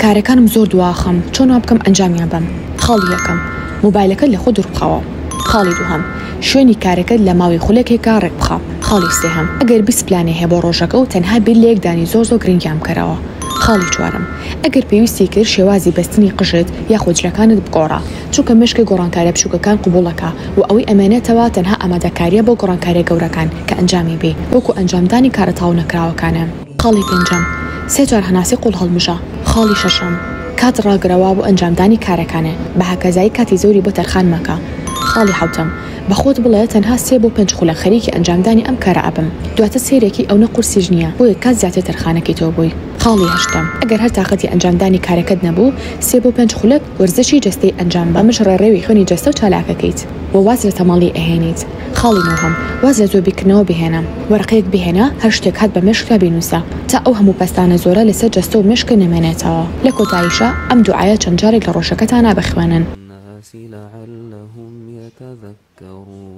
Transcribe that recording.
کارەکانم زۆر دواخەم چۆن وا بکەم ئەنجامیان بەم. خاڵی یەکەم موبایلەکەت لە خۆ دوور بخەوە. خاڵی دووهەم شوێنی کارەکەت لە ماوەی خولەکێکا ڕێک بخە. خاڵی سێهەم ئەگەر 20 پلانێ هەیە بۆ ڕۆژەکە و تەنها بیر لە یەکدانی زۆر گرنگیان بکەرەوە. خاڵی چوارم ئەگەر پێویستی کرد شێوازی بەستنی قژت یاخود جلەکانت بگۆڕە، چونکە مشکە گۆڕانکاریە بچووکەکان قبوڵەکە و ئەوەی ئەمانێتەوە تەنها ئامادەکاریە بۆ گۆڕانکاریە گەورەکان کە ئەنجامی بێ وەکو ئەنجامدانی کارە تاو نەکراوەکانە. خاڵی پێنجەم سێ جار هەناسی قوڵ هەڵمژە. خاڵی شەشەم کات ڕاگرەوە بۆ ئەنجامدانی کارەکانە بە هاکەزایی کاتی زۆری بۆ تەرخان مەکە. خاڵی حوتەم بەخۆت بڵێ تەنها 3 بۆ 5 خولە خەریکی ئەنجامدانی ئەم کارە ئەبم، دواتە سێرێکی ئەو نەقورسیش نییە بۆیە کات زیاتر تەرخانەکەی تۆ بووی. خاڵی هەشتم ئەگەر هەر تااقەتی ئەنجامدانی کارەکەت نەبوو 3 بۆ 5 خولەک وەرزشی جەستەی ئەنجام بەمش ڕێڕێوی خوێنی جەستە و چالاکەکەیت و واز لە تەماڵی ئەهێنیت. خاڵی نۆهەم واز لە زۆربیکردنەوە بهێنە، وەرەقەیەک بهێنە هەر شتێک هات بە مێشکا بینوسە تا ئەو هەموو پەستانە زۆرە لەسەر جەستە و مێشکە نەمێنێتەوە. لە کۆتاییشە ئەم دوعایە چەند جارێک لە ڕۆژەکەتانە بخوێنن. لعلهم يتذكرون